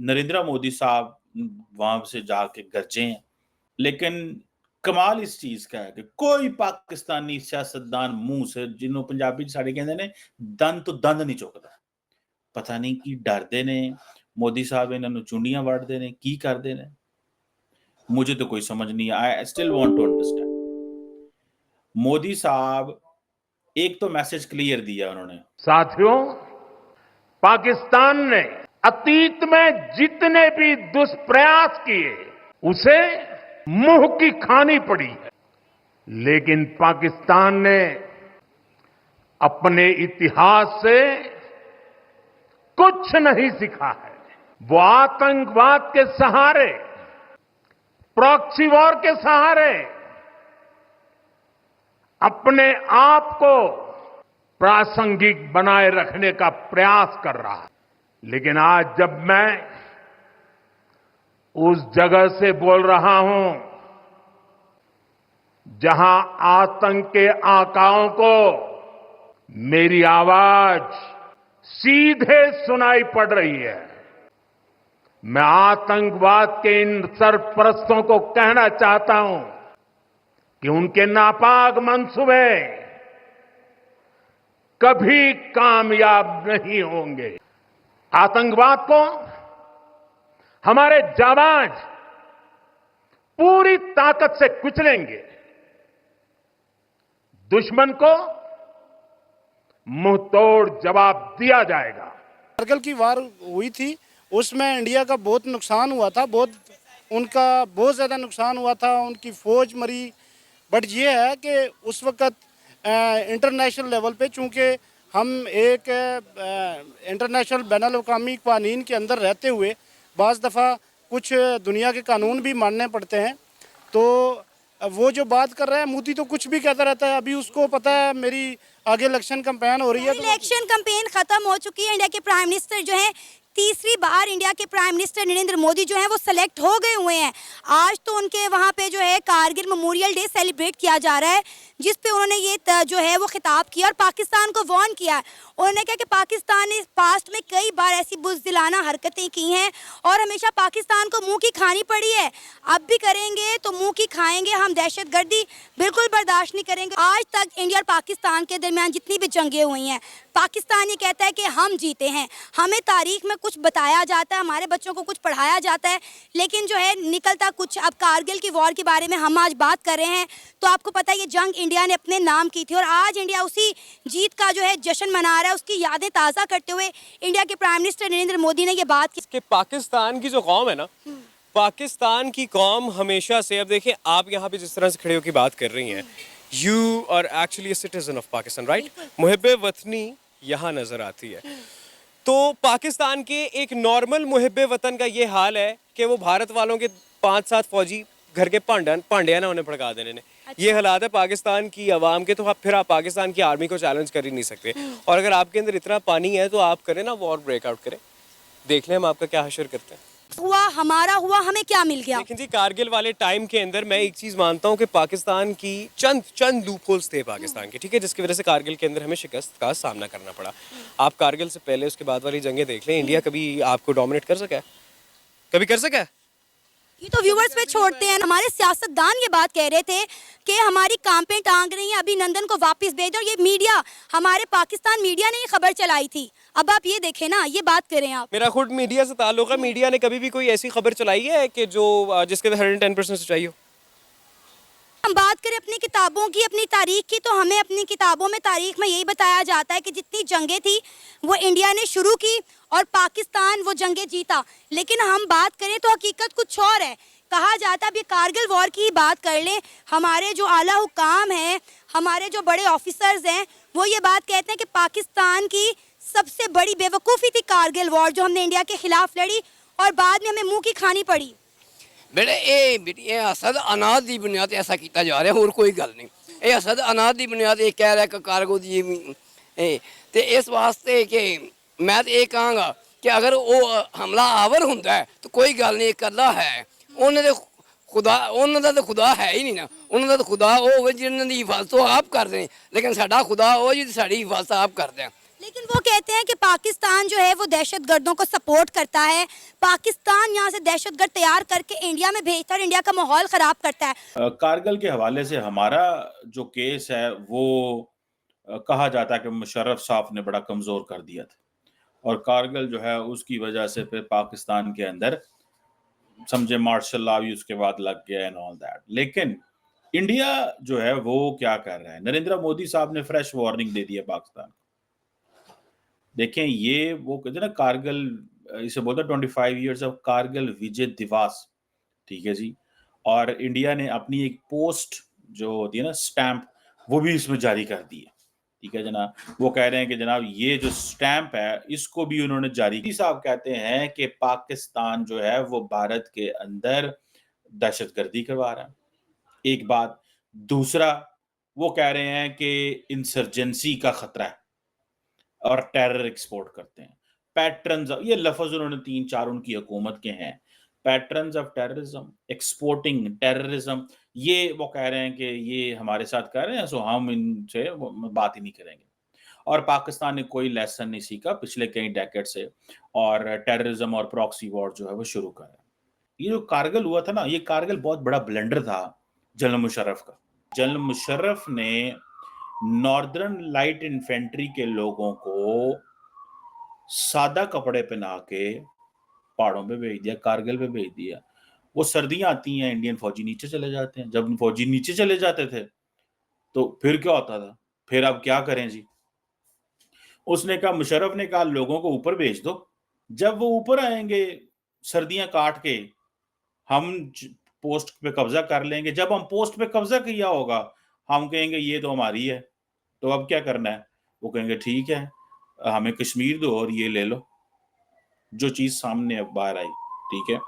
नरेंद्र मोदी साहब वहां से जाके गरजे हैं, लेकिन कमाल इस चीज का है कि कोई पाकिस्तानी सियासतदान मुंह से जिन्हों पंजाबी साढ़े कहते ने दंद तो दंद नहीं चुकता। पता नहीं की डरते ने मोदी साहब इन्होंने चुंडियां वड़ते ने की करते ने, मुझे तो कोई समझ नहीं। I still want to understand. Modi साहब एक तो मैसेज क्लियर दिया उन्होंने। साथियों, पाकिस्तान ने अतीत में जितने भी दुष्प्रयास किए उसे मुंह की खानी पड़ी है, लेकिन पाकिस्तान ने अपने इतिहास से कुछ नहीं सीखा है। वो आतंकवाद के सहारे, प्रॉक्सी वॉर के सहारे अपने आप को प्रासंगिक बनाए रखने का प्रयास कर रहा है। लेकिन आज जब मैं उस जगह से बोल रहा हूं जहां आतंक के आकाओं को मेरी आवाज सीधे सुनाई पड़ रही है, मैं आतंकवाद के इन सरपरस्तों को कहना चाहता हूं कि उनके नापाक मंसूबे कभी कामयाब नहीं होंगे। आतंकवाद को हमारे जाबाज पूरी ताकत से कुचलेंगे, दुश्मन को मुंहतोड़ जवाब दिया जाएगा। कारगिल की वार हुई थी, उसमें इंडिया का बहुत नुकसान हुआ था, उनका बहुत ज़्यादा नुकसान हुआ था, उनकी फौज मरी। बट ये है कि उस वक़्त इंटरनेशनल लेवल पे चूँकि हम एक इंटरनेशनल बैनुल-अक़वामी क़वानीन के अंदर रहते हुए बाज़ दफ़ा कुछ दुनिया के कानून भी मानने पड़ते हैं, तो वो जो बात कर रहा है मोदी तो कुछ भी कहता रहता है। अभी उसको पता है मेरी आगे इलेक्शन कैंपेन हो रही है, इलेक्शन कैंपेन खत्म हो चुकी है। इंडिया के प्राइम मिनिस्टर जो है, तीसरी बार इंडिया के प्राइम मिनिस्टर नरेंद्र मोदी जो हैं वो सेलेक्ट हो गए हुए हैं। आज तो उनके वहाँ पे जो है कारगिल मेमोरियल डे सेलिब्रेट किया जा रहा है, जिस पे उन्होंने ये जो है वो खिताब किया और पाकिस्तान को वार्न किया। उन्होंने कहा कि पाकिस्तान ने पास्ट में कई बार ऐसी बुज़दिलाना हरकतें की हैं और हमेशा पाकिस्तान को मुँह की खानी पड़ी है। अब भी करेंगे तो मुँह की खाएंगे। हम दहशतगर्दी बिल्कुल बर्दाश्त नहीं करेंगे। आज तक इंडिया और पाकिस्तान के दरमियान जितनी भी जंगें हुई हैं, पाकिस्तान ये कहता है कि हम जीते हैं। हमें तारीख में कुछ बताया जाता है, हमारे बच्चों को कुछ पढ़ाया जाता है, लेकिन जो है निकलता कुछ। अब कारगिल की वॉर के बारे में हम आज बात कर रहे हैं, तो आपको पता है ये जंग इंडिया ने अपने नाम की थी और आज इंडिया उसी जीत का जो है जश्न मना रहा है। उसकी यादें ताज़ा करते हुए इंडिया के प्राइम मिनिस्टर नरेंद्र मोदी ने ये बात की कि पाकिस्तान की जो कौम है ना, पाकिस्तान की कौम हमेशा से, अब देखिए आप यहाँ पे जिस तरह से खड़े होकर बात कर रही हैं, you are actually a citizen of Pakistan, right? मुहिब्बे वतनी यहाँ नजर आती है। तो पाकिस्तान के एक नॉर्मल मुहिब्बे वतन का ये हाल है कि वो भारत वालों के 5-7 फौजी घर के पांड्या ना उन्हें भड़का देने ने। ये हालात है पाकिस्तान की आवाम के, तो आप पाकिस्तान की आर्मी को चैलेंज कर ही नहीं सकते। और अगर आपके अंदर इतना पानी है तो आप करें ना, वॉर ब्रेकआउट करें, देख लें हम आपका क्या हशर करते हैं। हुआ हमारा हुआ, हमें क्या मिल गया? लेकिन जी कारगिल वाले टाइम के अंदर मैं एक चीज मानता हूँ कि पाकिस्तान की चंद लूप होल्स थे पाकिस्तान के, ठीक है, जिसकी वजह से कारगिल के अंदर हमें शिकस्त का सामना करना पड़ा। आप कारगिल से पहले उसके बाद वाली जंगें देख लें, इंडिया कभी आपको डोमिनेट कर सका है? कभी कर सका है? ये तो व्यूवर्स पे छोड़ते हैं। हमारे सियासतदान ये बात कह रहे थे कि हमारी काम पे टांग रही है, अभिनंदन को वापस भेज दो। ये मीडिया, हमारे पाकिस्तान मीडिया ने ये खबर चलाई थी। अब आप ये देखें ना, ये बात करें आप। मेरा खुद मीडिया से ताल्लुक है, मीडिया ने कभी भी कोई ऐसी खबर चलाई है कि जो जिसके 110% सच्चाई हो? हम बात करें अपनी किताबों की, अपनी तारीख की, तो हमें अपनी किताबों में तारीख में यही बताया जाता है कि जितनी जंगें थी वो इंडिया ने शुरू की और पाकिस्तान वो जंगें जीता। लेकिन हम बात करें तो हकीकत कुछ और है। कहा जाता है, अब ये कारगिल वॉर की ही बात कर लें, हमारे जो आला हुकाम हैं, हमारे जो बड़े ऑफिसर्स हैं, वो ये बात कहते हैं कि पाकिस्तान की सबसे बड़ी बेवकूफ़ी थी कारगिल वॉर, जो हमने इंडिया के खिलाफ लड़ी और बाद में हमें मुँह की खानी पड़ी। बेटे ये असद अनाज की बुनियाद ऐसा किया जा रहा है, और कोई गल नहीं। ये असद अनाज की बुनियाद ये कह रहा है कि कारगो दी तो इस वास्ते कि मैं तो ये कहांगा कि अगर वो हमला आवर होंदा है तो कोई गल नहीं, कला है उन्होंने खुदा, उन्होंने तो खुदा है ही नहीं ना। उन्होंने तो खुदा वो जिन्होंने हिफाजत आप करते हैं, लेकिन साडा खुदा वो जी साड़ी हिफाजत आप करते हैं। लेकिन वो कहते हैं कि पाकिस्तान जो है वो दहशतगर्दों को सपोर्ट करता है, पाकिस्तान यहाँ से दहशतगर्द तैयार करके इंडिया में भेजता है और इंडिया का माहौल ख़राब करता है। कारगिल के हवाले से हमारा जो केस है वो कहा जाता है कि मुशर्रफ साहब ने बड़ा कमज़ोर कर दिया था और कारगिल जो है उसकी वजह से फिर पाकिस्तान के अंदर समझे मार्शल लॉ भी उसके बाद लग गया एंड ऑल दैट। लेकिन इंडिया जो है वो क्या कर रहा है, नरेंद्र मोदी साहब ने फ्रेश वार्निंग दे दी है पाकिस्तान को। देखें ये वो कहते हैं ना कारगिल, इसे बोलते हैं 25 इयर्स ऑफ कारगिल विजय दिवस, ठीक है जी। और इंडिया ने अपनी एक पोस्ट जो होती है ना स्टैंप, वो भी इसमें जारी कर दी है, ठीक है जनाब। वो कह रहे हैं कि जनाब ये जो स्टैंप है इसको भी उन्होंने जारी की। साहब कहते हैं कि पाकिस्तान जो है वो भारत के अंदर दहशतगर्दी करवा रहा है, एक बात। दूसरा वो कह रहे हैं कि इंसर्जेंसी का खतरा है और टेरर एक्सपोर्ट करते हैं। पैटर्न्स, ये लफ्ज उन्होंने 3-4 उनकी हुकूमत के हैं, patterns of terrorism, exporting terrorism. ये वो कह रहे हैं कि ये हमारे साथ कर रहे हैं, सो हम इनसे बात ही नहीं करेंगे। और पाकिस्तान ने कोई लेसन नहीं सीखा पिछले कई डेकेड से और टेररिज्म और प्रॉक्सी वॉर जो है वो शुरू कर रहा है। ये जो कारगिल हुआ था ना, ये कारगिल बहुत बड़ा ब्लंडर था जनरल मुशर्रफ का। जनरल मुशर्रफ ने नॉर्दर्न लाइट इन्फेंट्री के लोगों को सादा कपड़े पहना के पहाड़ों पे भेज दिया, कारगिल पे भेज दिया। वो सर्दियां आती हैं, इंडियन फौजी नीचे चले जाते हैं। जब फौजी नीचे चले जाते थे तो फिर क्या होता था, फिर अब क्या करें जी। उसने कहा, मुशर्रफ ने कहा लोगों को ऊपर भेज दो, जब वो ऊपर आएंगे सर्दियां काट के हम पोस्ट पे कब्जा कर लेंगे। जब हम पोस्ट पे कब्जा किया होगा हम कहेंगे ये तो हमारी है, तो अब क्या करना है। वो कहेंगे ठीक है हमें कश्मीर दो और ये ले लो, जो चीज सामने अब बाहर आई, ठीक है।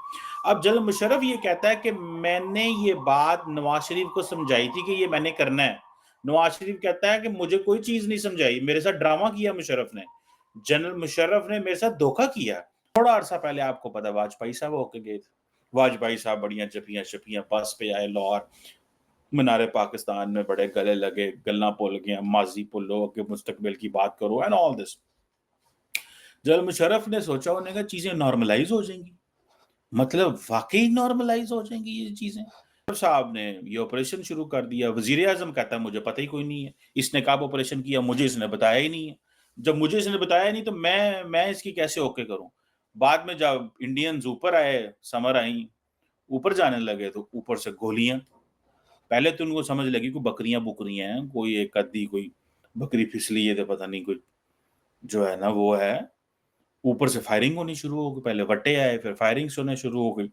अब जनरल मुशर्रफ ये कहता है कि मैंने ये बात नवाज शरीफ को समझाई थी कि ये मैंने करना है। नवाज शरीफ कहता है कि मुझे कोई चीज नहीं समझाई, मेरे साथ ड्रामा किया मुशर्रफ ने, जनरल मुशर्रफ ने मेरे साथ धोखा किया। थोड़ा अरसा पहले आपको पता वाजपेयी साहब होके गए थे, वाजपेयी साहब बढ़िया जपियां शपियां बस पे आए लाहौर, मीनारे पाकिस्तान में बड़े गले लगे, गल्ला भुल गए, माजी भुलो के मुस्तकबिल की बात करो and all this. General Musharraf ने सोचा, उन्होंने कहा चीजें नॉर्मलाइज हो जाएंगी, मतलब वाकई नॉर्मलाइज हो जाएंगी ये चीजें। साहब ने ये ऑपरेशन शुरू कर दिया। वजीर आजम कहता है मुझे पता ही कोई नहीं है, इसने कब ऑपरेशन किया मुझे इसने बताया ही नहीं है। जब मुझे इसने बताया नहीं तो मैं इसकी कैसे ओके करूं। बाद में जब इंडियंस ऊपर आए, समर आई, ऊपर जाने लगे तो ऊपर से गोलियां। पहले तो उनको समझ लगी कोई बकरियां बुकरियां हैं, कोई एक अद्धी कोई बकरी फिसली है तो पता नहीं कोई जो है ना वो है। ऊपर से फायरिंग होनी शुरू हो गई, पहले वट्टे आए फिर फायरिंग होने शुरू हो गई।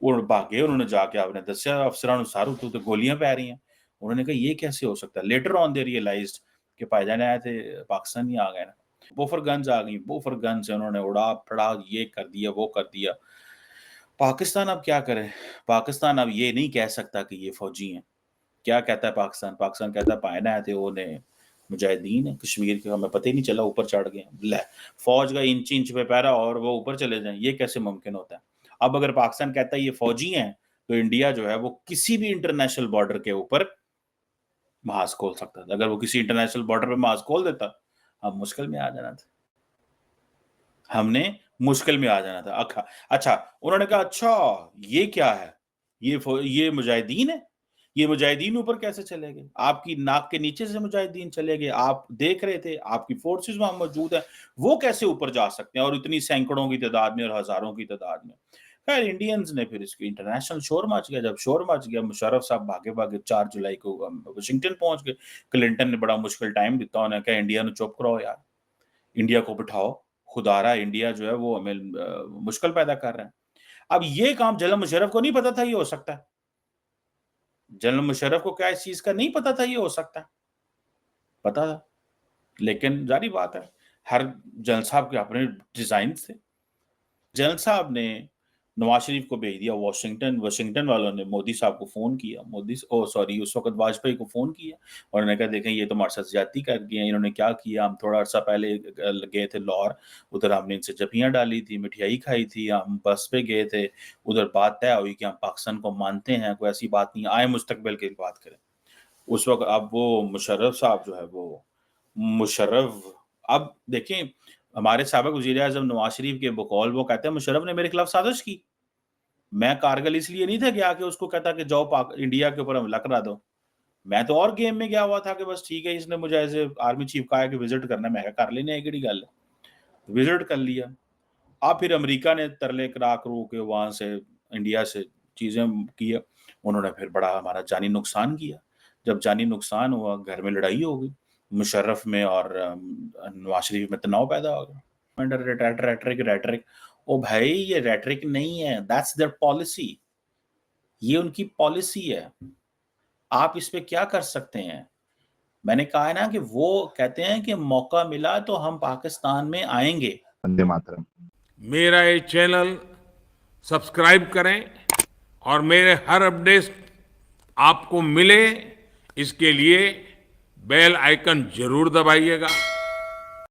वो भागे, उन्होंने जाके आपने दसिया अफसरान सारू तो गोलियां पै रही हैं। उन्होंने कहा ये कैसे हो सकता है। लेटर ऑन दे रियलाइज्ड कि भाईजान आए थे पाकिस्तान ही आ गए ना। बोफर गन्स आ गई, बोफर गन से उन्होंने उड़ा फड़ा, ये कर दिया वो कर दिया। पाकिस्तान अब क्या करे, पाकिस्तान अब ये नहीं कह सकता कि ये फौजी हैं। क्या कहता है पाकिस्तान, पाकिस्तान कहता है पायना है थे उन्हें मुजाहिदीन है कश्मीर के, हमें पता ही नहीं चला ऊपर चढ़ गए। ले फौज का इंच इंच पे पैरा और वो ऊपर चले जाएं, ये कैसे मुमकिन होता है। अब अगर पाकिस्तान कहता है ये फौजी हैं तो इंडिया जो है वो किसी भी इंटरनेशनल बॉर्डर के ऊपर महाज खोल सकता था। अगर वो किसी इंटरनेशनल बॉर्डर पे महाज खोल देता हम मुश्किल में आ जाना था, हमने मुश्किल में आ जाना था। अच्छा उन्होंने कहा अच्छा ये क्या है, ये मुजाहिदीन है, ये मुजाहिदीन ऊपर कैसे चले गए, आपकी नाक के नीचे से मुजाहिदीन चले गए, आप देख रहे थे, आपकी फोर्सेस वहां मौजूद है, वो कैसे ऊपर जा सकते हैं और इतनी सैकड़ों की तादाद में और हजारों की तादाद में। खैर इंडियंस ने फिर इसकी इंटरनेशनल शोर मच गया। जब शोर मच गया मुशर्रफ साहब भागे भागे 4 जुलाई को वाशिंगटन पहुंच गए। क्लिंटन ने बड़ा मुश्किल टाइम दिता, उन्होंने कहा इंडिया ने चुप कराओ यार, इंडिया को बिठाओ, खुदारा इंडिया जो है वो हमें मुश्किल पैदा कर रहा है। अब ये काम जनरल मुशर्रफ को नहीं पता था ये हो सकता है। जनरल मुशर्रफ को क्या इस चीज का नहीं पता था ये हो सकता है, पता था। लेकिन जारी बात है हर जनरल साहब के अपने डिजाइन थे। जनरल साहब ने नवाज शरीफ को भेज दिया वाशिंगटन वालों ने मोदी साहब को फोन किया, उस वक्त वाजपेयी को फोन किया और उन्होंने कहा देखें ये तो हमारे साथ ज्यादती कर गए हैं। इन्होंने क्या किया, हम थोड़ा अर्सा पहले गए थे लाहौर, उधर हमने इनसे जपियां डाली थी, मिठाई खाई थी, हम बस पे गए थे, उधर बात तय हुई कि हम पाकिस्तान को मानते हैं, कोई ऐसी बात नहीं, आए मुस्तकबिल की बात करें। उस वक्त अब वो मुशर्रफ साहब जो है वो मुशर्रफ अब देखें, हमारे साबिक वज़ीर-ए-आज़म नवाज शरीफ के बकौल वो कहते हैं मुशर्रफ ने मेरे खिलाफ साजिश की। मैं कारगिल इसलिए नहीं था गया कि उसको कहता कि जाओ पाक इंडिया के ऊपर हमला करा दो। मैं तो और गेम में गया हुआ था कि बस ठीक है, इसने मुझे एज़ ए आर्मी चीफ कहा है कि विज़िट करना है, मैं कहा कर लेने है केड़ी गल है। विज़िट कर लिया। अब फिर अमेरिका ने तरले करा-करू के वहाँ से इंडिया से चीज़ें की है। उन्होंने फिर बड़ा हमारा जानी नुकसान किया। जब जानी नुकसान हुआ, घर में लड़ाई हो गई। मुशर्रफ में और नवाज शरीफ में तनाव पैदा हो गया। रेटरिक ओ भाई ये रेटरिक नहीं है, दैट्स देयर पॉलिसी। ये उनकी पॉलिसी है। आप इस पे क्या कर सकते हैं? मैंने कहा है ना कि वो कहते हैं कि मौका मिला तो हम पाकिस्तान में आएँगे। वंदे मातरम। मेरा ये चैनल सब्सक्राइब करें और मेरे हर अपडेट आपको मिले, इसके लिए बेल आइकन जरूर दबाइएगा।